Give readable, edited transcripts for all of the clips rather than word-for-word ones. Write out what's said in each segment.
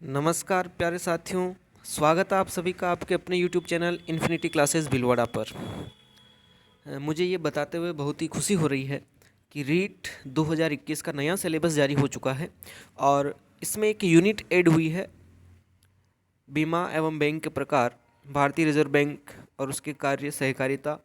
नमस्कार प्यारे साथियों, स्वागत है आप सभी का आपके अपने YouTube channel infinity classes Bhilwara पर। मुझे ये बताते हुए बहुत ही खुशी हो रही है कि रीट 2021 का नया सिलेबस जारी हो चुका है और इसमें एक यूनिट ऐड हुई है, बीमा एवं बैंक के प्रकार, भारतीय रिजर्व बैंक और उसके कार्य, सहकारिता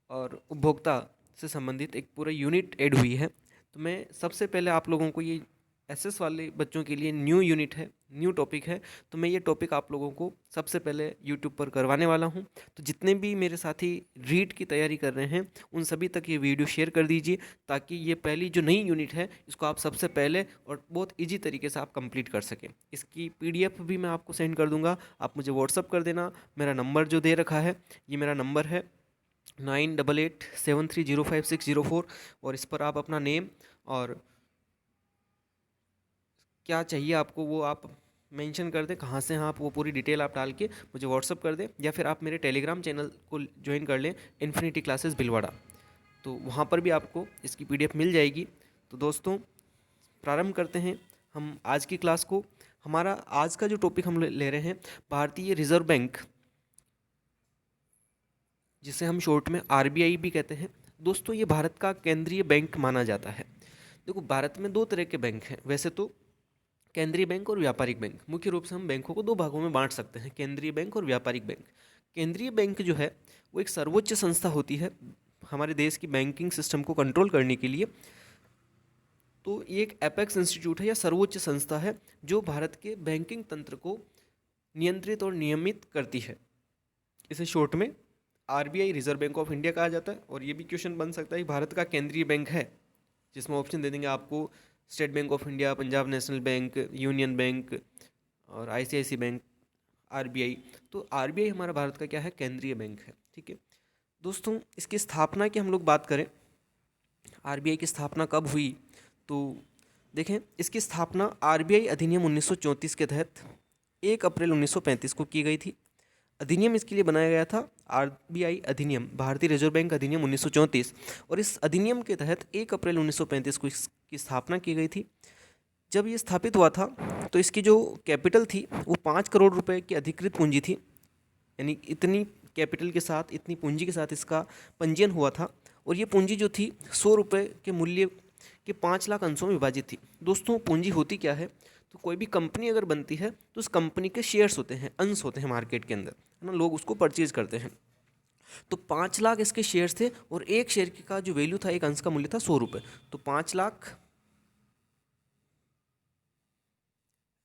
और उपभोक्ता से संबंधित एक पूरा यूनिट ऐड हुई है। तो मैं सबसे पहले आप लोगों को, ये एसएस वाले बच्चों के लिए न्यू यूनिट है, न्यू टॉपिक है, तो मैं ये टॉपिक आप लोगों को सबसे पहले यूट्यूब पर करवाने वाला हूँ। तो जितने भी मेरे साथी रीट की तैयारी कर रहे हैं उन सभी तक ये वीडियो शेयर कर दीजिए, ताकि ये पहली जो नई यूनिट है इसको आप सबसे पहले और बहुत ईजी तरीके से आप कंप्लीट कर सकें। इसकी पीडीएफ भी मैं आपको सेंड कर दूंगा, आप मुझे व्हाट्सअप कर देना। मेरा नंबर जो दे रखा है, ये मेरा नंबर है 9887305604 और इस पर आप अपना नेम और क्या चाहिए आपको वो आप मेंशन कर दें, कहाँ से हैं आप, वो पूरी डिटेल आप डाल के मुझे व्हाट्सअप कर दें, या फिर आप मेरे टेलीग्राम चैनल को ज्वाइन कर लें, इन्फिनिटी क्लासेस भिलवाड़ा। तो वहाँ पर भी आपको इसकी पीडीएफ मिल जाएगी। तो दोस्तों, प्रारंभ करते हैं हम आज की क्लास को। हमारा आज का जो टॉपिक हम ले रहे हैं, भारतीय रिजर्व बैंक, जिसे हम शॉर्ट में आरबीआई भी कहते हैं। दोस्तों, ये भारत का केंद्रीय बैंक माना जाता है। देखो, भारत में दो तरह के बैंक हैं वैसे तो, केंद्रीय बैंक और व्यापारिक बैंक। मुख्य रूप से हम बैंकों को दो भागों में बांट सकते हैं, केंद्रीय बैंक और व्यापारिक बैंक। केंद्रीय बैंक जो है वो एक सर्वोच्च संस्था होती है हमारे देश की बैंकिंग सिस्टम को कंट्रोल करने के लिए। तो ये एक एपेक्स इंस्टीट्यूट है या सर्वोच्च संस्था है जो भारत के बैंकिंग तंत्र को नियंत्रित और नियमित करती है। इसे शॉर्ट में RBI, reserve bank of India कहा जाता है। और ये भी क्वेश्चन बन सकता है कि भारत का केंद्रीय बैंक है, जिसमें ऑप्शन दे देंगे आपको state bank of India, Punjab national bank, union bank और आईसीआईसी बैंक, आरबीआई। तो आरबीआई हमारा भारत का क्या है, केंद्रीय बैंक है। ठीक है दोस्तों, इसकी स्थापना की हम लोग बात करें, आरबीआई की स्थापना कब हुई, तो देखें, इसकी स्थापना आरबीआई अधिनियम 1934 के तहत 1 अप्रैल 1935 को की गई थी। अधिनियम इसके लिए बनाया गया था, आरबीआई अधिनियम, भारतीय रिजर्व बैंक अधिनियम 1934, और इस अधिनियम के तहत 1 अप्रैल 1935 को इसकी स्थापना की गई थी। जब ये स्थापित हुआ था तो इसकी जो कैपिटल थी वो 5 करोड़ रुपए की अधिकृत पूंजी थी, यानी इतनी कैपिटल के साथ, इतनी पूंजी के साथ इसका पंजीयन हुआ था। और ये पूंजी जो थी 100 रुपये के मूल्य के 5 लाख अंशों में विभाजित थी। दोस्तों, पूंजी होती क्या है, तो कोई भी कंपनी अगर बनती है तो उस कंपनी के शेयर्स होते हैं, अंश होते हैं मार्केट के अंदर, है ना, लोग उसको परचेज करते हैं। तो 5 लाख इसके शेयर्स थे और एक शेयर का जो वैल्यू था, एक अंश का मूल्य था 100 रुपये। तो 5 लाख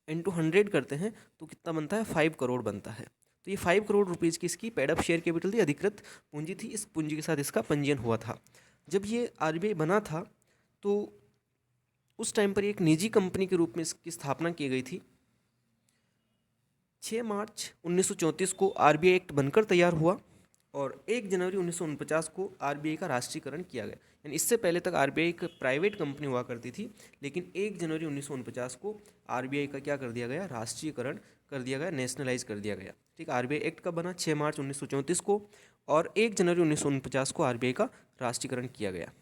इंटू 100 करते हैं तो कितना बनता है, 5 करोड़ बनता है। तो ये 5 करोड़ रुपीज़ की इसकी पेड अप शेयर कैपिटल थी, अधिकृत पूंजी थी। इस पूंजी के साथ इसका पंजीयन हुआ था। जब ये आरबीआई बना था तो उस टाइम पर एक निजी कंपनी के रूप में इसकी स्थापना की गई थी। 6 मार्च 1934 को आरबीआई एक्ट बनकर तैयार हुआ और 1 जनवरी 1949 को आरबीआई का राष्ट्रीयकरण किया गया। यानी इससे पहले तक आरबीआई एक प्राइवेट कंपनी हुआ करती थी, लेकिन 1 जनवरी 1949 को आरबीआई का क्या कर दिया गया, राष्ट्रीयकरण कर दिया गया, नेशनलाइज कर दिया गया। ठीक, आरबीआई एक्ट कब बना, 6 मार्च 1934 को, और 1 जनवरी 1949 को आरबीआई का राष्ट्रीयकरण किया गया।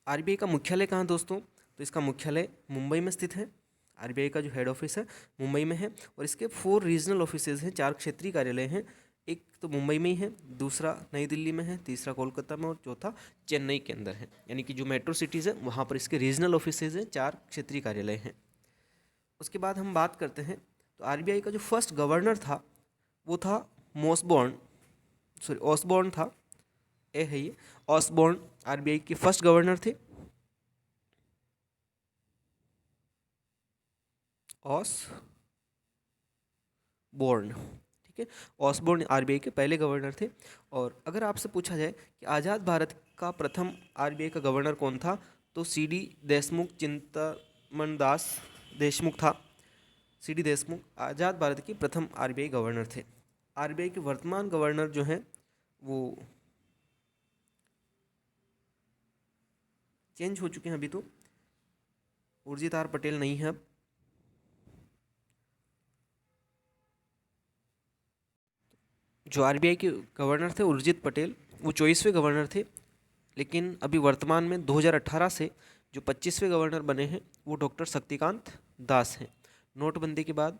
आरबीआई का मुख्यालय कहाँ दोस्तों, तो इसका मुख्यालय मुंबई में स्थित है। आरबीआई का जो हेड ऑफिस है मुंबई में है, और इसके 4 रीजनल ऑफिसेज हैं, 4 क्षेत्रीय कार्यालय हैं। एक तो मुंबई में ही है, दूसरा नई दिल्ली में है, तीसरा कोलकाता में, और चौथा चेन्नई के अंदर है। यानी कि जो मेट्रो सिटीज़ हैं वहाँ पर इसके रीजनल ऑफिसेज हैं, 4 क्षेत्रीय कार्यालय हैं। उसके बाद हम बात करते हैं, तो आरबीआई का जो फर्स्ट गवर्नर था वो था ऑसबॉर्न था, ए है ये, ऑसबॉर्न आरबीआई के फर्स्ट गवर्नर थे। ऑसबॉर्न, ठीक है, ऑसबॉर्न आरबीआई के पहले गवर्नर थे। और अगर आपसे पूछा जाए कि आज़ाद भारत का प्रथम आरबीआई का गवर्नर कौन था, तो सीडी देशमुख, चिंतामण दास देशमुख था। सीडी देशमुख आज़ाद भारत के प्रथम आरबीआई गवर्नर थे। आरबीआई के वर्तमान गवर्नर जो हैं वो चेंज हो चुके हैं, अभी तो उर्जित आर पटेल नहीं है अब। जो आरबीआई के गवर्नर थे उर्जित पटेल, वो 24वें गवर्नर थे, लेकिन अभी वर्तमान में 2018 से जो 25वें गवर्नर बने हैं वो डॉक्टर शक्तिकांत दास हैं। नोटबंदी के बाद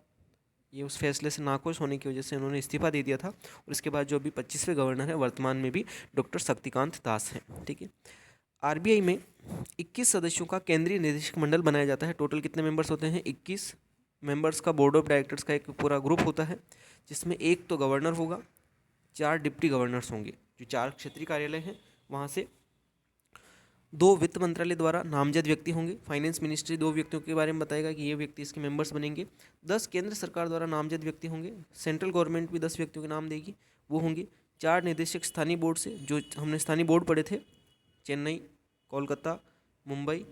ये उस फैसले से नाखुश होने की वजह से उन्होंने इस्तीफा दे दिया था, और इसके बाद जो अभी 25वें गवर्नर हैं वर्तमान में भी डॉक्टर शक्तिकांत दास हैं। ठीक है। आरबीआई में 21 सदस्यों का केंद्रीय निदेशक मंडल बनाया जाता है। टोटल कितने मेंबर्स होते हैं? 21 मेंबर्स का बोर्ड ऑफ डायरेक्टर्स का एक पूरा ग्रुप होता है, जिसमें एक तो गवर्नर होगा, 4 डिप्टी गवर्नर्स होंगे। जो 4 क्षेत्रीय कार्यालय हैं वहाँ से 2 वित्त मंत्रालय द्वारा नामजद व्यक्ति होंगे। फाइनेंस मिनिस्ट्री 2 व्यक्तियों के बारे में बताएगा कि ये व्यक्ति इसके मेंबर्स बनेंगे। 10 केंद्र सरकार द्वारा नामजद व्यक्ति होंगे। सेंट्रल गवर्नमेंट भी 10 व्यक्तियों के नाम देगी, वो होंगे। 4 निदेशक स्थानीय बोर्ड से, जो हमने स्थानीय बोर्ड पढ़े थे, चेन्नई, कोलकाता, मुंबई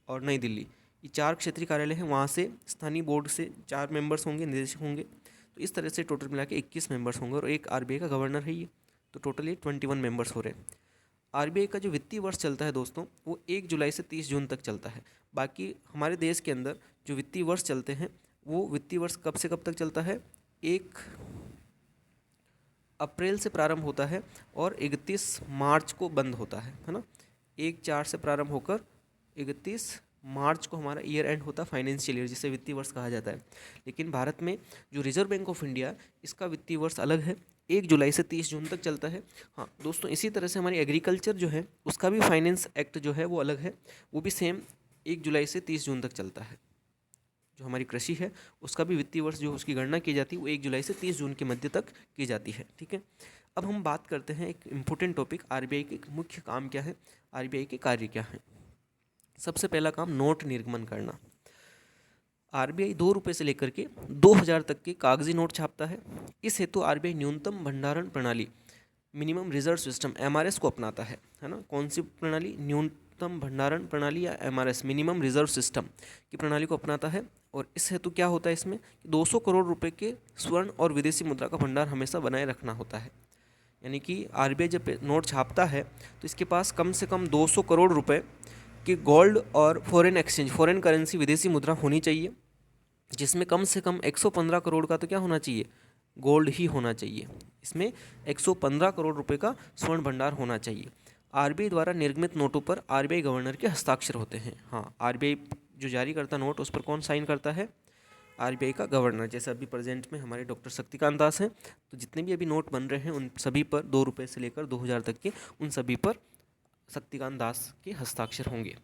और नई दिल्ली, ये 4 क्षेत्रीय कार्यालय हैं, वहाँ से स्थानीय बोर्ड से 4 मेंबर्स होंगे, निदेशक होंगे। तो इस तरह से टोटल मिला के 21 मेंबर्स होंगे, और एक आरबीआई का गवर्नर है ये। तो टोटल ये 21 मेंबर्स हो रहे हैं। आरबीआई का जो वित्तीय वर्ष चलता है दोस्तों, वो 1 जुलाई से 30 जून तक चलता है। बाकी हमारे देश के अंदर जो वित्तीय वर्ष चलते हैं, वो वित्तीय वर्ष कब से कब तक चलता है? 1 अप्रैल से प्रारंभ होता है और 31 मार्च को बंद होता है ना। 1/4 से प्रारंभ होकर 31 मार्च को हमारा ईयर एंड होता है, फाइनेंशियल ईयर, जिसे वित्तीय वर्ष कहा जाता है। लेकिन भारत में जो रिजर्व बैंक ऑफ इंडिया, इसका वित्तीय वर्ष अलग है, 1 जुलाई से 30 जून तक चलता है। हाँ दोस्तों, इसी तरह से हमारी एग्रीकल्चर जो है, उसका भी फाइनेंस एक्ट जो है वो अलग है, वो भी सेम 1 जुलाई से 30 जून तक चलता है। जो हमारी कृषि है, उसका भी वित्तीय वर्ष जो उसकी गणना की जाती है, वो 1 जुलाई से 30 जून के मध्य तक की जाती है। ठीक है। अब हम बात करते हैं एक इम्पोर्टेंट टॉपिक, आरबीआई के मुख्य काम क्या है, आरबीआई के कार्य क्या हैं। सबसे पहला काम, नोट निर्गमन करना। आरबीआई 2 रुपये से लेकर के 2000 तक के कागजी नोट छापता है। इस हेतु आरबीआई न्यूनतम भंडारण प्रणाली, मिनिमम रिजर्व सिस्टम, एमआरएस को अपनाता है ना। कौन सी प्रणाली? न्यूनतम भंडारण प्रणाली या एमआरएस, मिनिमम रिजर्व सिस्टम की प्रणाली को अपनाता है। और इस हेतु क्या होता है इसमें, 200 करोड़ रुपए के स्वर्ण और विदेशी मुद्रा का भंडार हमेशा बनाए रखना होता है। यानी कि आरबीआई जब नोट छापता है तो इसके पास कम से कम 200 करोड़ रुपए कि गोल्ड और फॉरेन एक्सचेंज, फॉरेन करेंसी, विदेशी मुद्रा होनी चाहिए, जिसमें कम से कम 115 करोड़ का तो क्या होना चाहिए? गोल्ड ही होना चाहिए। इसमें 115 करोड़ रुपए का स्वर्ण भंडार होना चाहिए। आरबीआई द्वारा निर्गमित नोटों पर आरबीआई गवर्नर के हस्ताक्षर होते हैं। हाँ, आरबीआई जो जारी करता नोट, उस पर कौन साइन करता है? आरबीआई का गवर्नर। जैसे अभी प्रेजेंट में हमारे डॉक्टर शक्तिकांत दास हैं, तो जितने भी अभी नोट बन रहे हैं उन सभी पर 2 रुपये से लेकर 2000 तक के, उन सभी पर शक्तिकांत दास के हस्ताक्षर होंगे।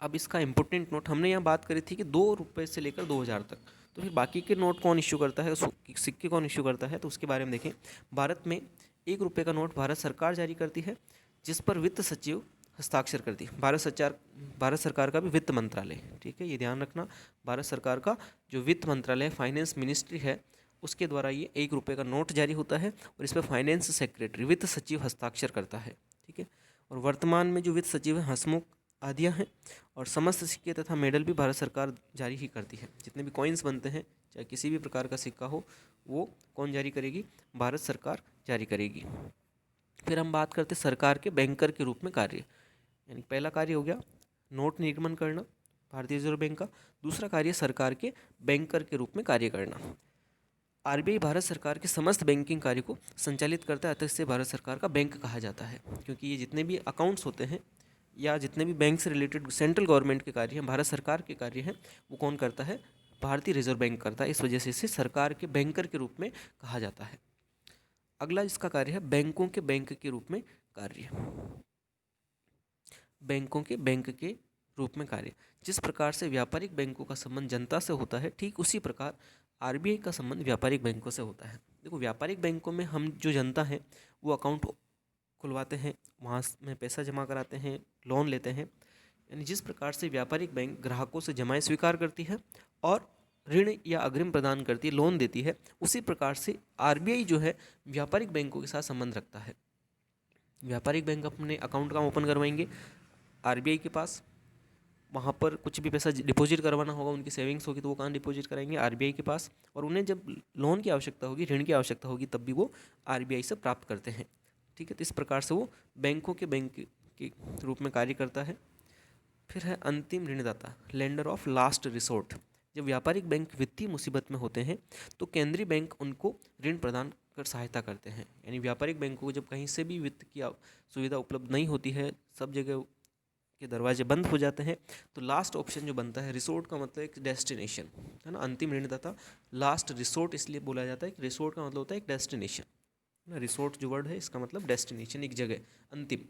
अब इसका इम्पोर्टेंट नोट, हमने यहाँ बात करी थी कि 2 रुपये से लेकर 2000 तक, तो फिर बाकी के नोट कौन इश्यू करता है, सिक्के कौन इश्यू करता है, तो उसके बारे में देखें। भारत में 1 रुपये का नोट भारत सरकार जारी करती है, जिस पर वित्त सचिव हस्ताक्षर करती है। भारत सरकार का भी वित्त मंत्रालय, ठीक है, ये ध्यान रखना, भारत सरकार का जो वित्त मंत्रालय, फाइनेंस मिनिस्ट्री है, उसके द्वारा ये 1 रुपये का नोट जारी होता है, और इस पर फाइनेंस सेक्रेटरी, वित्त सचिव हस्ताक्षर करता है। ठीक है। और वर्तमान में जो वित्त सचिव है हंसमुख आदिया हैं, और समस्त सिक्के तथा मेडल भी भारत सरकार जारी ही करती है। जितने भी कॉइन्स बनते हैं, चाहे किसी भी प्रकार का सिक्का हो, वो कौन जारी करेगी? भारत सरकार जारी करेगी। फिर हम बात करते हैं सरकार के बैंकर के रूप में कार्य। यानी पहला कार्य हो गया नोट निर्गमन करना भारतीय रिजर्व बैंक का। दूसरा कार्य सरकार के बैंकर के रूप में कार्य करना। आरबीआई भारत सरकार के समस्त बैंकिंग कार्य को संचालित करता है, अतः इसे भारत सरकार का बैंक कहा जाता है, क्योंकि ये जितने भी अकाउंट्स होते हैं या जितने भी बैंक से रिलेटेड सेंट्रल गवर्नमेंट के कार्य हैं, भारत सरकार के कार्य हैं, वो कौन करता है? भारतीय रिजर्व बैंक करता है। इस वजह से इसे सरकार के बैंकर के रूप में कहा जाता है। अगला इसका कार्य है बैंकों के बैंक के रूप में कार्य। बैंकों के बैंक के रूप में कार्य। जिस प्रकार से व्यापारिक बैंकों का संबंध जनता से होता है, ठीक उसी प्रकार आरबीआई का संबंध व्यापारिक बैंकों से होता है। देखो, व्यापारिक बैंकों में हम जो जनता है वो अकाउंट खुलवाते हैं, वहाँ में पैसा जमा कराते हैं, लोन लेते हैं। यानी जिस प्रकार से व्यापारिक बैंक ग्राहकों से जमाएं स्वीकार करती है और ऋण या अग्रिम प्रदान करती है, लोन देती है, उसी प्रकार से आरबीआई जो है व्यापारिक बैंकों के साथ संबंध रखता है। व्यापारिक बैंक अपने अकाउंट कहाँ ओपन करवाएंगे? आरबीआई के पास। वहाँ पर कुछ भी पैसा डिपॉजिट करवाना होगा, उनकी सेविंग्स होगी, तो वो कहाँ डिपॉजिट कराएंगे? आरबीआई के पास। और उन्हें जब लोन की आवश्यकता होगी, ऋण की आवश्यकता होगी, तब भी वो आरबीआई से प्राप्त करते हैं। ठीक है। तो इस प्रकार से वो बैंकों के बैंक के रूप में कार्य करता है। फिर है अंतिम ऋणदाता, लेंडर ऑफ लास्ट रिसोर्ट। जब व्यापारिक बैंक वित्तीय मुसीबत में होते हैं तो केंद्रीय बैंक उनको ऋण प्रदान कर सहायता करते हैं। यानी व्यापारिक बैंकों को जब कहीं से भी वित्त की सुविधा उपलब्ध नहीं होती है, सब जगह के दरवाजे बंद हो जाते हैं तो लास्ट ऑप्शन जो बनता है, रिसोर्ट का मतलब एक डेस्टिनेशन है ना, अंतिम ऋणदाता। लास्ट रिसोर्ट इसलिए बोला जाता है कि रिसोर्ट का मतलब होता है एक डेस्टिनेशन ना, रिसोर्ट जो वर्ड है इसका मतलब डेस्टिनेशन, एक जगह, अंतिम।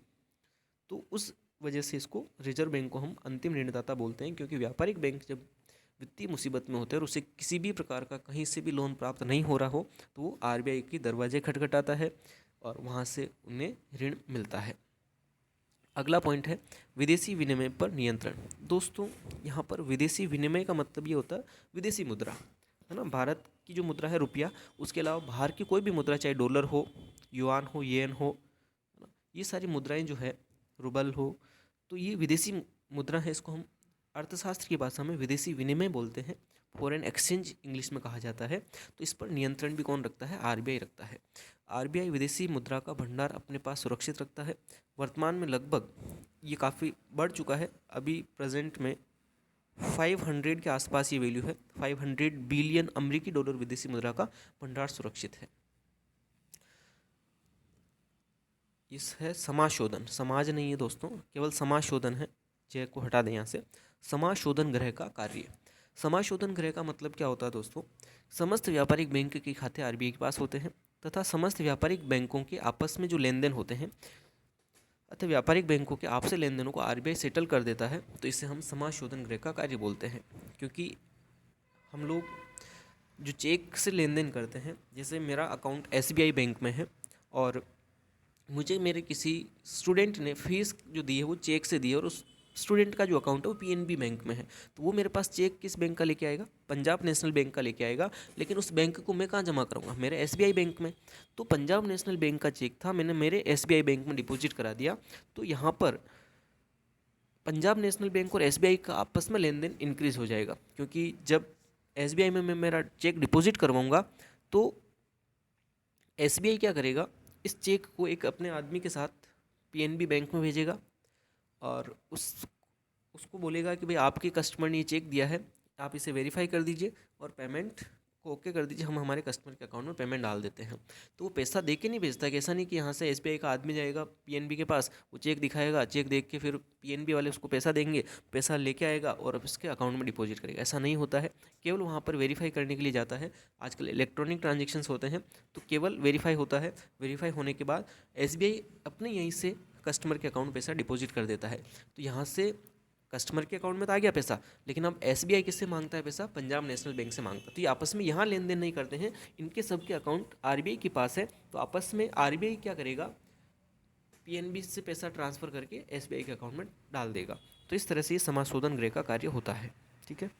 तो उस वजह से इसको रिजर्व बैंक को हम अंतिम ऋणदाता बोलते हैं, क्योंकि व्यापारिक बैंक जब वित्तीय मुसीबत में होते हैं और उसे किसी भी प्रकार का कहीं से भी लोन प्राप्त नहीं हो रहा हो तो वो आरबीआई के दरवाजे खटखटाता है और वहाँ से उन्हें ऋण मिलता है। अगला पॉइंट है विदेशी विनिमय पर नियंत्रण। दोस्तों यहाँ पर विदेशी विनिमय का मतलब ये होता है विदेशी मुद्रा, है ना। भारत की जो मुद्रा है रुपया, उसके अलावा बाहर की कोई भी मुद्रा, चाहे डॉलर हो, युआन हो, येन हो, है ना, ये सारी मुद्राएं जो है, रूबल हो, तो ये विदेशी मुद्रा है। इसको हम अर्थशास्त्र की भाषा में विदेशी विनिमय बोलते हैं, फॉरेन एक्सचेंज इंग्लिश में कहा जाता है। तो इस पर नियंत्रण भी कौन रखता है? आरबीआई रखता है। आरबीआई विदेशी मुद्रा का भंडार अपने पास सुरक्षित रखता है। वर्तमान में लगभग ये काफ़ी बढ़ चुका है, अभी प्रेजेंट में 500 के आसपास ये वैल्यू है। 500 बिलियन अमेरिकी डॉलर विदेशी मुद्रा का भंडार सुरक्षित है। इस है समाशोधन, समाज नहीं है दोस्तों, केवल समाशोधन है, जय को हटा दें यहाँ से। समाशोधन गृह का कार्य। समाशोधन गृह का मतलब क्या होता है दोस्तों? समस्त व्यापारिक बैंक के खाते आरबीआई के पास होते हैं तथा समस्त व्यापारिक बैंकों के आपस में जो लेन देन होते हैं अतः व्यापारिक बैंकों के आपसी लेन देनों को आरबीआई सेटल कर देता है। तो इसे हम समाशोधन गृह का कार्य बोलते हैं। क्योंकि हम लोग जो चेक से लेन देन करते हैं, जैसे मेरा अकाउंट एसबीआई बैंक में है और मुझे मेरे किसी स्टूडेंट ने फीस जो दी है वो चेक से दी है और उस स्टूडेंट का जो अकाउंट है वो पीएनबी बैंक में है, तो वो मेरे पास चेक किस बैंक का लेके आएगा? पंजाब नेशनल बैंक का लेके आएगा। लेकिन उस बैंक को मैं कहाँ जमा करूँगा? मेरे एसबीआई बैंक में। तो पंजाब नेशनल बैंक का चेक था, मैंने मेरे एसबीआई बैंक में डिपॉजिट करा दिया। तो यहाँ पर पंजाब नेशनल बैंक और एसबीआई का आपस में लेन देन इंक्रीज़ हो जाएगा, क्योंकि जब एसबीआई में मैं मेरा चेक डिपॉजिट करवाऊँगा तो एसबीआई क्या करेगा? इस चेक को एक अपने आदमी के साथ पीएनबी बैंक में भेजेगा और उसको बोलेगा कि भाई आपके कस्टमर ने ये चेक दिया है, आप इसे वेरीफाई कर दीजिए और पेमेंट को ओके कर दीजिए, हम हमारे कस्टमर के अकाउंट में पेमेंट डाल देते हैं। तो वो पैसा दे के नहीं भेजता, कि ऐसा नहीं कि यहाँ से एसबीआई का आदमी जाएगा पीएनबी के पास, वो चेक दिखाएगा, चेक देख के फिर पीएनबी वाले उसको पैसा देंगे, पैसा लेके आएगा और अब उसके अकाउंट में डिपॉजिट करेगा। ऐसा नहीं होता है, केवल वहाँ पर वेरीफाई करने के लिए जाता है। आजकल इलेक्ट्रॉनिक ट्रांजेक्शन्स होते हैं तो केवल वेरीफाई होता है। वेरीफाई होने के बाद एसबीआई अपने यहीं से कस्टमर के अकाउंट पैसा डिपॉजिट कर देता है। तो यहाँ से कस्टमर के अकाउंट में तो आ गया पैसा, लेकिन अब एसबीआई किससे मांगता है पैसा? पंजाब नेशनल बैंक से मांगता है। तो ये आपस में यहाँ लेन देन नहीं करते हैं, इनके सबके अकाउंट आरबीआई के पास है। तो आपस में आरबीआई क्या करेगा? पीएनबी से पैसा ट्रांसफ़र करके एसबीआई के अकाउंट में डाल देगा। तो इस तरह से ये समाशोधन गृह का कार्य होता है। ठीक है।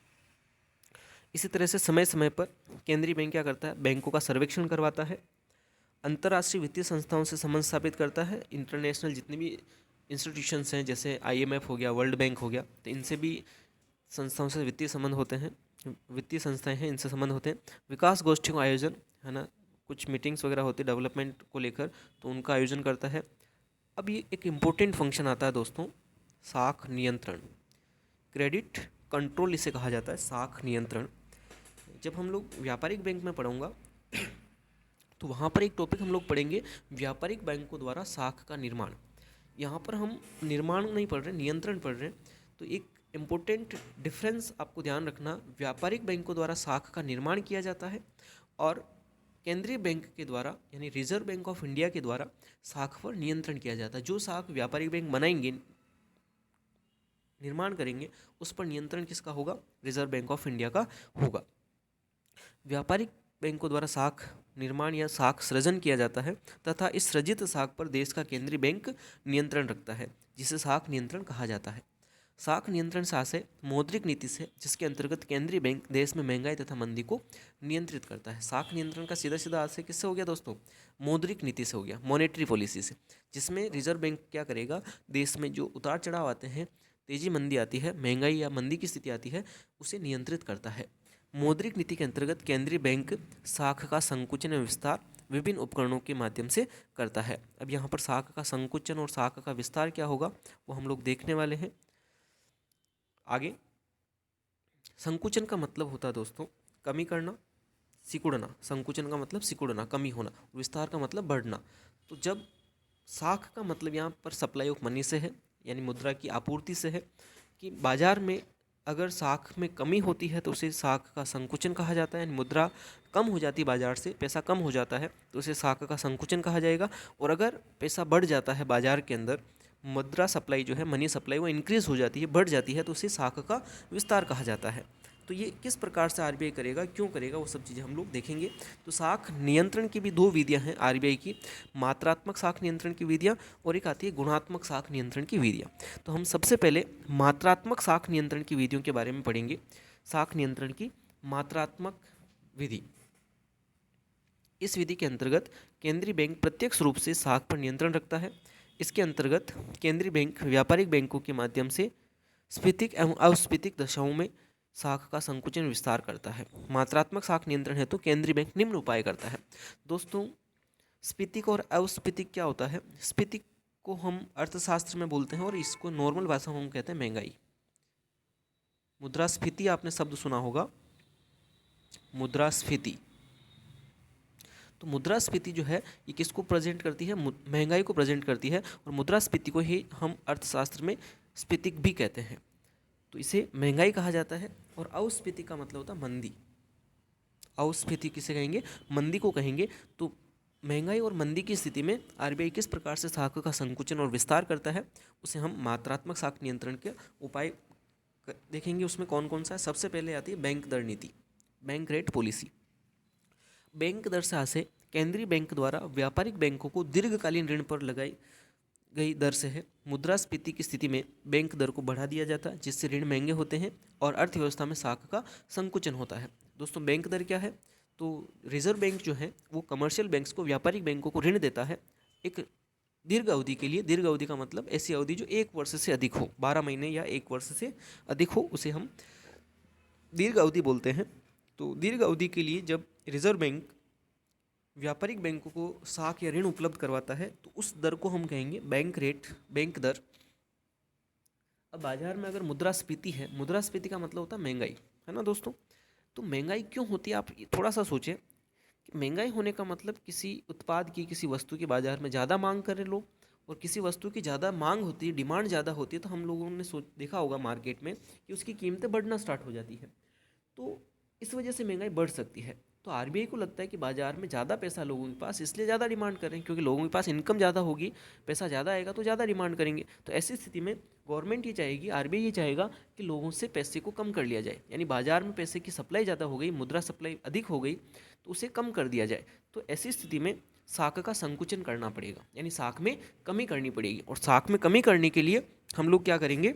इसी तरह से समय समय पर केंद्रीय बैंक क्या करता है? बैंकों का सर्वेक्षण करवाता है, अंतर्राष्ट्रीय वित्तीय संस्थाओं से संबंध स्थापित करता है। इंटरनेशनल जितनी भी इंस्टीट्यूशंस हैं, जैसे आईएमएफ हो गया, वर्ल्ड बैंक हो गया, तो इनसे भी संस्थाओं से वित्तीय संबंध होते हैं, वित्तीय संस्थाएं हैं, इनसे संबंध होते हैं। विकास गोष्ठियों का आयोजन, है ना, कुछ मीटिंग्स वगैरह होती है डेवलपमेंट को लेकर, तो उनका आयोजन करता है। अब ये एक इम्पोर्टेंट फंक्शन आता है दोस्तों, साख नियंत्रण, क्रेडिट कंट्रोल इसे कहा जाता है, साख नियंत्रण। जब हम लोग व्यापारिक बैंक में पढ़ूंगा तो वहाँ पर एक टॉपिक हम लोग पढ़ेंगे, व्यापारिक बैंकों द्वारा साख का निर्माण। यहाँ पर हम निर्माण नहीं पढ़ रहे, नियंत्रण पढ़ रहे हैं। तो एक इम्पोर्टेंट डिफरेंस आपको ध्यान रखना, व्यापारिक बैंकों द्वारा साख का निर्माण किया जाता है और केंद्रीय बैंक के द्वारा यानी रिजर्व बैंक ऑफ इंडिया के द्वारा साख पर नियंत्रण किया जाता है। जो साख व्यापारिक बैंक बनाएंगे, निर्माण करेंगे, उस पर नियंत्रण किसका होगा? रिजर्व बैंक ऑफ इंडिया का होगा। व्यापारिक बैंकों द्वारा साख निर्माण या साख सृजन किया जाता है तथा इस सृजित साख पर देश का केंद्रीय बैंक नियंत्रण रखता है, जिसे साख नियंत्रण कहा जाता है। साख नियंत्रण शासन मौद्रिक नीति से, जिसके अंतर्गत केंद्रीय बैंक देश में महंगाई तथा मंदी को नियंत्रित करता है। साख नियंत्रण का सीधा सीधा आज से किससे हो गया दोस्तों? मौद्रिक नीति से हो गया, मॉनेटरी पॉलिसी से, जिसमें रिजर्व बैंक क्या करेगा? देश में जो उतार चढ़ाव आते हैं, तेजी मंदी आती है, महंगाई या मंदी की स्थिति आती है, उसे नियंत्रित करता है। मौद्रिक नीति के अंतर्गत केंद्रीय बैंक साख का संकुचन एवं विस्तार विभिन्न उपकरणों के माध्यम से करता है। अब यहाँ पर साख का संकुचन और साख का विस्तार क्या होगा वो हम लोग देखने वाले हैं आगे। संकुचन का मतलब होता है दोस्तों कमी करना, सिकुड़ना। संकुचन का मतलब सिकुड़ना, कमी होना। विस्तार का मतलब बढ़ना। तो जब साख का मतलब यहाँ पर सप्लाई ऑफ मनी से है, यानी मुद्रा की आपूर्ति से है कि बाजार में अगर साख में कमी होती है तो उसे साख का संकुचन कहा जाता है, यानी मुद्रा कम हो जाती है बाजार से, पैसा कम हो जाता है तो उसे साख का संकुचन कहा जाएगा। और अगर पैसा बढ़ जाता है बाजार के अंदर, मुद्रा सप्लाई जो है, मनी सप्लाई वो इंक्रीज़ हो जाती है, बढ़ जाती है, तो उसे साख का विस्तार कहा जाता है। तो ये किस प्रकार से आरबीआई करेगा, क्यों करेगा, वो सब चीज़ें हम लोग देखेंगे। तो साख नियंत्रण की भी दो विधियां हैं आरबीआई की, मात्रात्मक साख नियंत्रण की विधियां और एक आती है गुणात्मक साख नियंत्रण की विधियां। तो हम सबसे पहले मात्रात्मक साख नियंत्रण की विधियों के बारे में पढ़ेंगे। साख नियंत्रण की मात्रात्मक विधि, इस विधि के अंतर्गत केंद्रीय बैंक प्रत्यक्ष रूप से साख पर नियंत्रण रखता है। इसके अंतर्गत केंद्रीय बैंक व्यापारिक बैंकों के माध्यम से स्फीतिक एवं अस्फीतिक दशाओं में साख का संकुचन विस्तार करता है। मात्रात्मक साख नियंत्रण है तो केंद्रीय बैंक निम्न उपाय करता है। दोस्तों, स्फीतिक और अस्फीतिक क्या होता है? स्फीतिक को हम अर्थशास्त्र में बोलते हैं और इसको नॉर्मल भाषा में हम कहते हैं महंगाई। मुद्रास्फीति आपने शब्द सुना होगा, मुद्रास्फीति। तो मुद्रास्फीति जो है ये किसको प्रेजेंट करती है? महंगाई को प्रेजेंट करती है। और मुद्रास्फीति को ही हम अर्थशास्त्र में स्फीतिक भी कहते हैं। तो इसे महंगाई कहा जाता है। और अस्फीति का मतलब होता है मंदी। अस्फीति किसे कहेंगे? मंदी को कहेंगे। तो महंगाई और मंदी की स्थिति में आरबीआई किस प्रकार से साख का संकुचन और विस्तार करता है, उसे हम मात्रात्मक साख नियंत्रण के उपाय देखेंगे। उसमें कौन कौन सा है? सबसे पहले आती है बैंक दर नीति, बैंक रेट पॉलिसी। बैंक दर से केंद्रीय बैंक द्वारा व्यापारिक बैंकों को दीर्घकालीन ऋण पर लगाई गई दर से है। मुद्रास्फीति की स्थिति में बैंक दर को बढ़ा दिया जाता है, जिससे ऋण महंगे होते हैं और अर्थव्यवस्था में साख का संकुचन होता है। दोस्तों, बैंक दर क्या है? तो रिजर्व बैंक जो है वो कमर्शियल बैंक्स को, व्यापारिक बैंकों को ऋण देता है एक दीर्घ अवधि के लिए। दीर्घ अवधि का मतलब ऐसी अवधि जो 1 वर्ष से अधिक हो, 12 महीने या 1 वर्ष से अधिक हो, उसे हम दीर्घ अवधि बोलते हैं। तो दीर्घ अवधि के लिए जब रिजर्व बैंक व्यापारिक बैंकों को साख या ऋण उपलब्ध करवाता है तो उस दर को हम कहेंगे बैंक रेट, बैंक दर। अब बाजार में अगर मुद्रास्फीति है, मुद्रास्फीति का मतलब होता है महंगाई, है ना दोस्तों। तो महंगाई क्यों होती है? आप थोड़ा सा सोचें कि महंगाई होने का मतलब किसी उत्पाद की, किसी वस्तु की बाजार में ज़्यादा मांग करें लोग, और किसी वस्तु की ज़्यादा मांग होती है, डिमांड ज़्यादा होती है, तो हम लोगों ने देखा होगा मार्केट में कि उसकी कीमतें बढ़ना स्टार्ट हो जाती है। तो इस वजह से महंगाई बढ़ सकती है। तो आरबीआई को लगता है कि बाजार में ज़्यादा पैसा लोगों के पास, इसलिए ज़्यादा डिमांड कर रहे हैं, क्योंकि लोगों के पास इनकम ज़्यादा होगी, पैसा ज़्यादा आएगा तो ज़्यादा डिमांड करेंगे। तो ऐसी स्थिति में गवर्नमेंट ये चाहेगी, आरबीआई ये चाहेगा कि लोगों से पैसे को कम कर लिया जाए, यानी बाजार में पैसे की सप्लाई ज़्यादा हो गई, मुद्रा सप्लाई अधिक हो गई, तो उसे कम कर दिया जाए। तो ऐसी स्थिति में साख का संकुचन करना पड़ेगा, यानी साख में कमी करनी पड़ेगी। और साख में कमी करने के लिए हम लोग क्या करेंगे?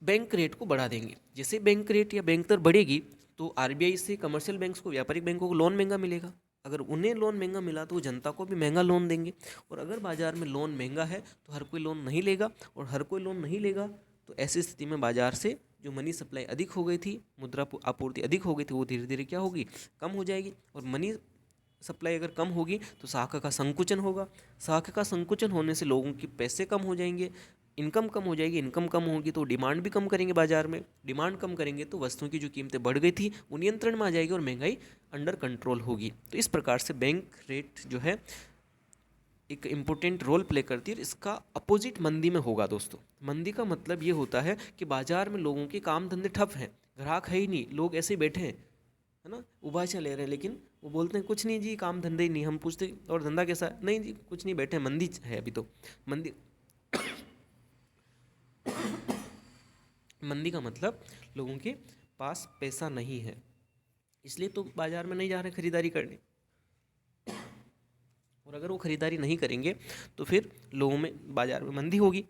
बैंक रेट को बढ़ा देंगे। जैसे बैंक रेट या बैंक दर बढ़ेगी तो आरबीआई से कमर्शियल बैंक्स को, व्यापारिक बैंकों को लोन महंगा मिलेगा। अगर उन्हें लोन महंगा मिला तो वो जनता को भी महंगा लोन देंगे। और अगर बाजार में लोन महंगा है तो हर कोई लोन नहीं लेगा, और हर कोई लोन नहीं लेगा तो ऐसी स्थिति में बाजार से जो मनी सप्लाई अधिक हो गई थी, मुद्रा आपूर्ति अधिक हो गई थी, वो धीरे धीरे क्या होगी? कम हो जाएगी। और मनी सप्लाई अगर कम होगी तो साख का संकुचन होगा। साख का संकुचन होने से लोगों के पैसे कम हो जाएंगे, इनकम कम हो जाएगी। इनकम कम होगी तो डिमांड भी कम करेंगे बाजार में, डिमांड कम करेंगे तो वस्तुओं की जो कीमतें बढ़ गई थी वो नियंत्रण में आ जाएगी और महंगाई अंडर कंट्रोल होगी। तो इस प्रकार से बैंक रेट जो है एक इम्पोर्टेंट रोल प्ले करती है। इसका अपोजिट मंदी में होगा दोस्तों। मंदी का मतलब ये होता है कि बाजार में लोगों के काम धंधे ठप हैं, ग्राहक है ही नहीं, लोग ऐसे ही बैठे हैं, है ना, उबाचा ले रहे हैं, लेकिन वो बोलते हैं कुछ नहीं जी, काम धंधे ही नहीं। हम पूछते और धंधा कैसा है? नहीं जी, कुछ नहीं, बैठे हैं, मंदी है अभी तो। मंदी मंदी का मतलब लोगों के पास पैसा नहीं है, इसलिए तो बाजार में नहीं जा रहे खरीदारी करने। और अगर वो खरीदारी नहीं करेंगे तो फिर लोगों में, बाजार में मंदी होगी।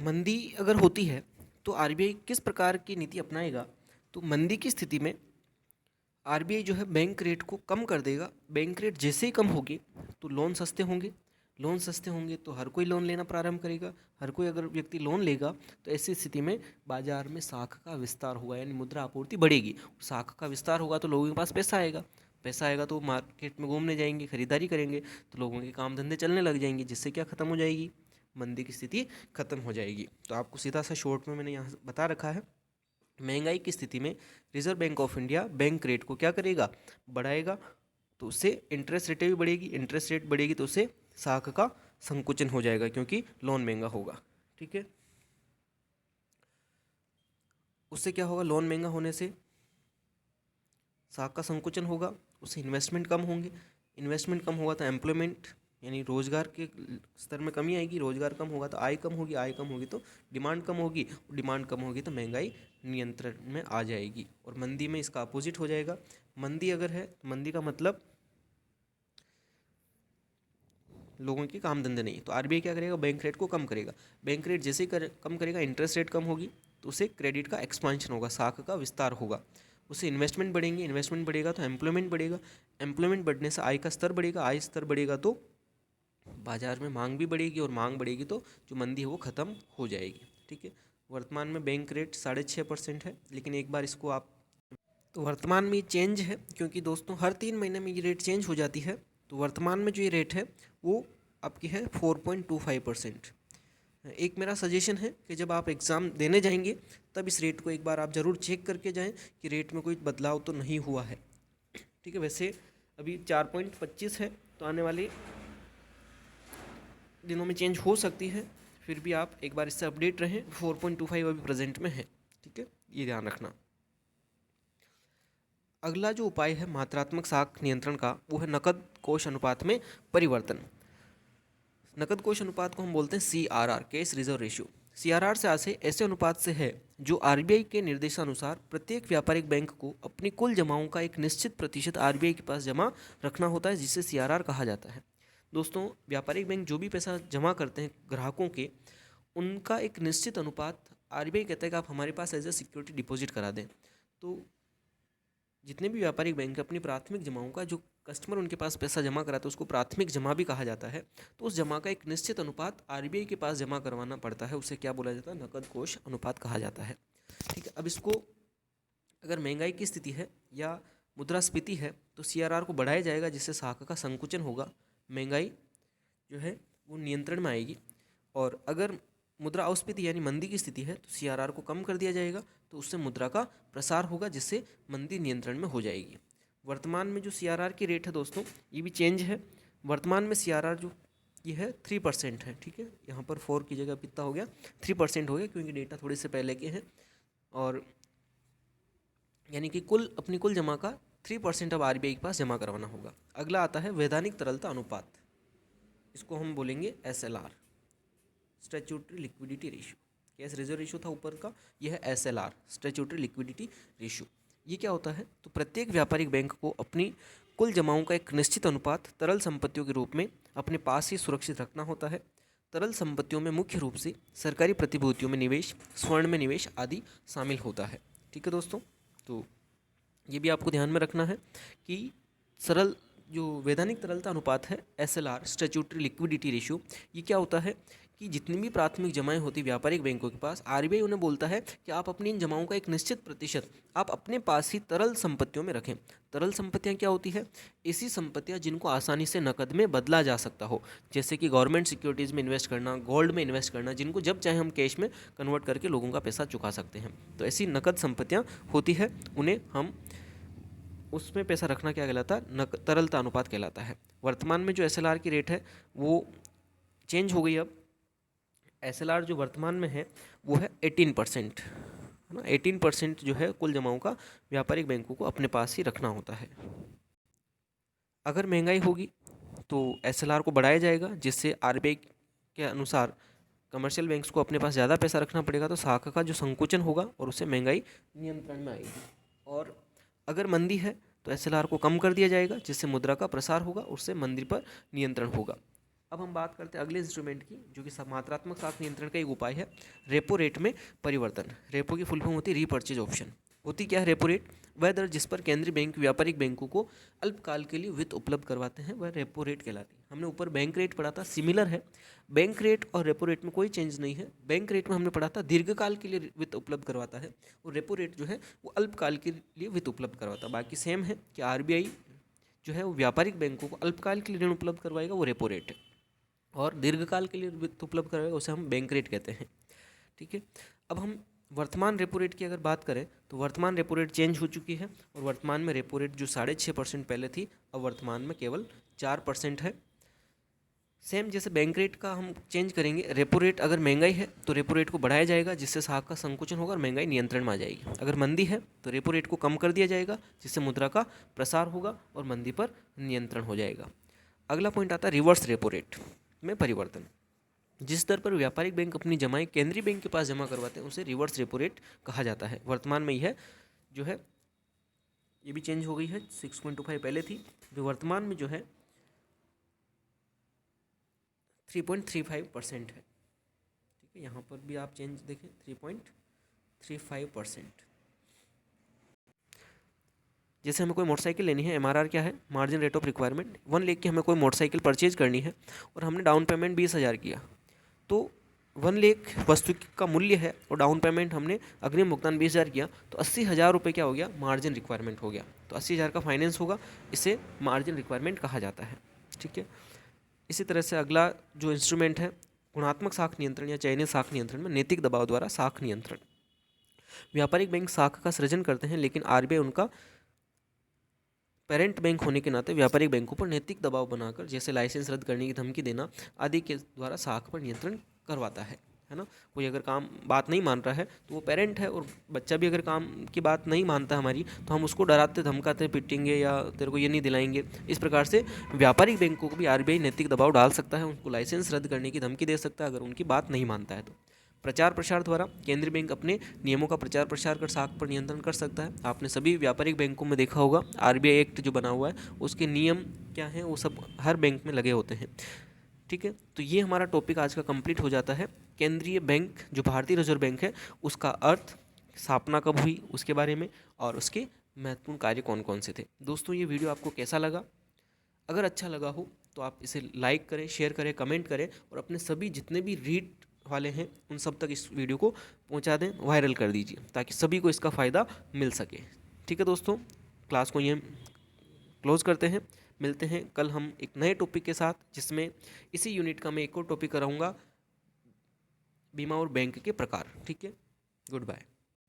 मंदी अगर होती है तो आरबीआई किस प्रकार की नीति अपनाएगा? तो मंदी की स्थिति में आरबीआई जो है बैंक रेट को कम कर देगा। बैंक रेट जैसे ही कम होगी तो लोन सस्ते होंगे, लोन सस्ते होंगे तो हर कोई लोन लेना प्रारंभ करेगा। हर कोई अगर व्यक्ति लोन लेगा तो ऐसी स्थिति में बाजार में साख का विस्तार होगा, यानी मुद्रा आपूर्ति बढ़ेगी। साख का विस्तार होगा तो लोगों के पास पैसा आएगा, पैसा आएगा तो मार्केट में घूमने जाएंगे, खरीदारी करेंगे, तो लोगों के काम धंधे चलने लग जाएंगे, जिससे क्या खत्म हो जाएगी? मंदी की स्थिति खत्म हो जाएगी। तो आपको सीधा सा शॉर्ट में मैंने यहाँ बता रखा है। महंगाई की स्थिति में reserve bank of India bank rate को क्या करेगा? बढ़ाएगा। तो उससे इंटरेस्ट रेट भी बढ़ेगी, इंटरेस्ट रेट बढ़ेगी तो उससे साख का संकुचन हो जाएगा क्योंकि लोन महंगा होगा। ठीक है, उससे क्या होगा, लोन महंगा होने से साख का संकुचन होगा, उससे इन्वेस्टमेंट कम होंगे, इन्वेस्टमेंट कम होगा तो एम्प्लॉयमेंट यानी रोजगार के स्तर में कमी आएगी, रोजगार कम होगा तो आय कम होगी, आय कम होगी तो डिमांड कम होगी, डिमांड कम होगी तो महंगाई नियंत्रण में आ जाएगी। और मंदी में इसका अपोजिट हो जाएगा। मंदी अगर है तो मंदी का मतलब लोगों के काम धंधे नहीं, तो आरबीआई क्या करेगा, बैंक रेट को कम करेगा। बैंक रेट जैसे ही कम करेगा, इंटरेस्ट रेट कम होगी तो उससे क्रेडिट का एक्सपांशन होगा, साख का विस्तार होगा, उससे इन्वेस्टमेंट बढ़ेंगे, इन्वेस्टमेंट बढ़ेगा तो एम्प्लॉयमेंट बढ़ेगा, एम्प्लॉयमेंट बढ़ने से आय का स्तर बढ़ेगा, आय स्तर बढ़ेगा तो बाजार में मांग भी बढ़ेगी, और मांग बढ़ेगी तो जो मंदी है वो ख़त्म हो जाएगी। ठीक है, वर्तमान में बैंक रेट 6.5% है, लेकिन एक बार इसको आप, तो वर्तमान में ये चेंज है क्योंकि दोस्तों हर 3 महीने में ये रेट चेंज हो जाती है। तो वर्तमान में जो ये रेट है वो आपकी है 4.25%। एक मेरा सजेशन है कि जब आप एग्ज़ाम देने जाएंगे तब इस रेट को एक बार आप ज़रूर चेक करके जाएं कि रेट में कोई बदलाव तो नहीं हुआ है। ठीक है, वैसे अभी 4.25 है, तो आने वाले दिनों में चेंज हो सकती है, फिर भी आप एक बार इससे अपडेट रहें। 4.25 अभी प्रेजेंट में है। ठीक है, ये ध्यान रखना। अगला जो उपाय है मात्रात्मक साख नियंत्रण का, वो है नकद कोष अनुपात में परिवर्तन। नकद कोष अनुपात को हम बोलते हैं CRR, cash reserve ratio. CRR से आशय ऐसे अनुपात से है जो आरबीआई के निर्देशानुसार प्रत्येक व्यापारिक बैंक को अपनी कुल जमाओं का एक निश्चित प्रतिशत आरबीआई के पास जमा रखना होता है, जिसे CRR कहा जाता है। दोस्तों, व्यापारिक बैंक जो भी पैसा जमा करते हैं ग्राहकों के, उनका एक निश्चित अनुपात आरबीआई कहता है कि आप हमारे पास एज ए सिक्योरिटी डिपॉजिट करा दें। तो जितने भी व्यापारिक बैंक अपनी प्राथमिक जमाओं का, जो कस्टमर उनके पास पैसा जमा कराता है उसको प्राथमिक जमा भी कहा जाता है, तो उस जमा का एक निश्चित अनुपात आरबीआई के पास जमा करवाना पड़ता है, उसे क्या बोला जाता है, नकद कोष अनुपात कहा जाता है। ठीक है, अब इसको अगर महंगाई की स्थिति है या मुद्रास्फीति है तो CRR को बढ़ाया जाएगा, जिससे साख का संकुचन होगा, महंगाई जो है वो नियंत्रण में आएगी। और अगर मुद्रा अस्फीति यानी मंदी की स्थिति है तो CRR को कम कर दिया जाएगा, तो उससे मुद्रा का प्रसार होगा, जिससे मंदी नियंत्रण में हो जाएगी। वर्तमान में जो CRR की रेट है दोस्तों, ये भी चेंज है। वर्तमान में CRR जो ये है 3% है। ठीक है, यहाँ पर 4 की जगह कितना हो गया, 3% हो गया, क्योंकि डेटा थोड़े से पहले के हैं। और यानी कि अपनी कुल जमा का 3% अब आरबीआई के पास जमा करवाना होगा। अगला आता है वैधानिक तरलता अनुपात, इसको हम बोलेंगे SLR, statutory liquidity ratio. Cash reserve ratio था ऊपर का, यह है SLR, स्टैट्यूटरी लिक्विडिटी रेशियो। ये क्या होता है, तो प्रत्येक व्यापारिक बैंक को अपनी कुल जमाओं का एक निश्चित अनुपात तरल संपत्तियों के रूप में अपने पास ही सुरक्षित रखना होता है। तरल संपत्तियों में मुख्य रूप से सरकारी प्रतिभूतियों में निवेश, स्वर्ण में निवेश आदि शामिल होता है। ठीक है दोस्तों, तो ये भी आपको ध्यान में रखना है कि सरल जो वैधानिक तरलता अनुपात है SLR, स्टैट्यूटरी लिक्विडिटी रेशियो, ये क्या होता है कि जितनी भी प्राथमिक जमाएं होती व्यापारिक बैंकों के पास, आरबीआई उन्हें बोलता है कि आप अपनी इन जमाओं का एक निश्चित प्रतिशत आप अपने पास ही तरल संपत्तियों में रखें। तरल संपत्तियां क्या होती है, ऐसी संपत्तियां जिनको आसानी से नकद में बदला जा सकता हो, जैसे कि गवर्नमेंट सिक्योरिटीज़ में इन्वेस्ट करना, गोल्ड में इन्वेस्ट करना, जिनको जब चाहे हम कैश में कन्वर्ट करके लोगों का पैसा चुका सकते हैं। तो ऐसी नकद संपत्तियाँ होती है, उन्हें हम उसमें पैसा रखना क्या कहलाता है, तरलता अनुपात कहलाता है। वर्तमान में जो SLR की रेट है वो चेंज हो गई। अब SLR जो वर्तमान में है वो है 18%, है ना। 18% जो है कुल जमाओं का व्यापारिक बैंकों को अपने पास ही रखना होता है। अगर महंगाई होगी तो SLR को बढ़ाया जाएगा, जिससे आरबीआई के अनुसार कमर्शियल बैंक्स को अपने पास ज़्यादा पैसा रखना पड़ेगा, तो साख का जो संकुचन होगा और उससे महंगाई नियंत्रण में आएगी। और अगर मंदी है तो SLR को कम कर दिया जाएगा, जिससे मुद्रा का प्रसार होगा, उससे मंदी पर नियंत्रण होगा। अब हम बात करते हैं अगले इंस्ट्रूमेंट की, जो कि मात्रात्मक साख नियंत्रण का एक उपाय है, रेपो रेट में परिवर्तन। रेपो की फुल फॉर्म होती है रीपर्चेज ऑप्शन। होती क्या है रेपो रेट, वह दर जिस पर केंद्रीय बैंक व्यापारिक बैंकों को अल्पकाल के लिए वित्त उपलब्ध करवाते हैं, वह रेपो रेट कहलाती है। हमने ऊपर बैंक रेट पढ़ा था, सिमिलर है। बैंक रेट और रेपो रेट में कोई चेंज नहीं है। बैंक रेट में हमने पढ़ा था दीर्घकाल के लिए वित्त उपलब्ध करवाता है, और रेपो रेट जो है वो अल्पकाल के लिए वित्त उपलब्ध करवाता है। बाकी सेम है कि आरबीआई जो है वो व्यापारिक बैंकों को अल्पकाल के लिए ऋण उपलब्ध करवाएगा, वो रेपो रेट है, और दीर्घकाल के लिए वित्त उपलब्ध करवाएगा, उसे हम बैंक रेट कहते हैं। ठीक है, अब हम वर्तमान रेपो रेट की अगर बात करें तो वर्तमान रेपो रेट चेंज हो चुकी है, और वर्तमान में रेपो रेट जो 6.5% पहले थी, अब वर्तमान में केवल 4% है। सेम जैसे बैंक रेट का हम चेंज करेंगे, रेपो रेट अगर महंगाई है तो रेपो रेट को बढ़ाया जाएगा, जिससे साख का संकुचन होगा और महंगाई नियंत्रण में आ जाएगी। अगर मंदी है तो रेपो रेट को कम कर दिया जाएगा, जिससे मुद्रा का प्रसार होगा और मंदी पर नियंत्रण हो जाएगा। अगला पॉइंट आता है रिवर्स रेपो रेट में परिवर्तन। जिस दर पर व्यापारिक बैंक अपनी जमाएं केंद्रीय बैंक के पास जमा करवाते हैं उसे रिवर्स रेपो रेट कहा जाता है। वर्तमान में यह जो है ये भी चेंज हो गई है, 6.25 पहले थी, जो वर्तमान में जो है 3.35% है। ठीक है, यहाँ पर भी आप चेंज देखें 3.35%। जैसे हमें कोई मोटरसाइकिल लेनी है, MRR क्या है, margin rate of requirement. 1 lakh की हमें कोई मोटरसाइकिल परचेज करनी है और हमने डाउन पेमेंट 20,000 किया, तो 1 लाख वस्तु का मूल्य है और डाउन पेमेंट हमने अग्रिम भुगतान 20,000 किया, तो 80,000 रुपये क्या हो गया, मार्जिन रिक्वायरमेंट हो गया। तो 80,000 का फाइनेंस होगा, इसे मार्जिन रिक्वायरमेंट कहा जाता है। ठीक है, इसी तरह से अगला जो इंस्ट्रूमेंट है गुणात्मक साख नियंत्रण या चयनित साख नियंत्रण में नैतिक दबाव द्वारा साख नियंत्रण। व्यापारिक बैंक साख का सृजन करते हैं, लेकिन RBI उनका पेरेंट बैंक होने के नाते व्यापारिक बैंकों पर नैतिक दबाव बनाकर, जैसे लाइसेंस रद्द करने की धमकी देना आदि के द्वारा साख पर नियंत्रण करवाता है ना। कोई अगर काम बात नहीं मान रहा है तो वो पेरेंट है, और बच्चा भी अगर काम की बात नहीं मानता हमारी तो हम उसको डराते धमकाते पिटेंगे या तेरे को ये नहीं दिलाएंगे। इस प्रकार से व्यापारिक बैंकों को भी RBI नैतिक दबाव डाल सकता है, उनको लाइसेंस रद्द करने की धमकी दे सकता है अगर उनकी बात नहीं मानता है तो। प्रचार प्रसार द्वारा केंद्रीय बैंक अपने नियमों का प्रचार प्रसार कर साख पर नियंत्रण कर सकता है। आपने सभी व्यापारिक बैंकों में देखा होगा RBI एक्ट जो बना हुआ है उसके नियम क्या हैं, वो सब हर बैंक में लगे होते हैं। ठीक है, तो ये हमारा टॉपिक आज का कंप्लीट हो जाता है। केंद्रीय बैंक जो भारतीय रिजर्व बैंक है उसका अर्थ, स्थापना कब हुई उसके बारे में, और उसके महत्वपूर्ण कार्य कौन कौन से थे। दोस्तों ये वीडियो आपको कैसा लगा? अगर अच्छा लगा हो तो आप इसे लाइक करें, शेयर करें, कमेंट करें, और अपने सभी जितने भी रीड वाले हैं उन सब तक इस वीडियो को पहुंचा दें, वायरल कर दीजिए, ताकि सभी को इसका फ़ायदा मिल सके। ठीक है दोस्तों, क्लास को ये क्लोज़ करते हैं। मिलते हैं कल हम एक नए टॉपिक के साथ, जिसमें इसी यूनिट का मैं एक और टॉपिक कराऊंगा, बीमा और बैंक के प्रकार। ठीक है, गुड बाय।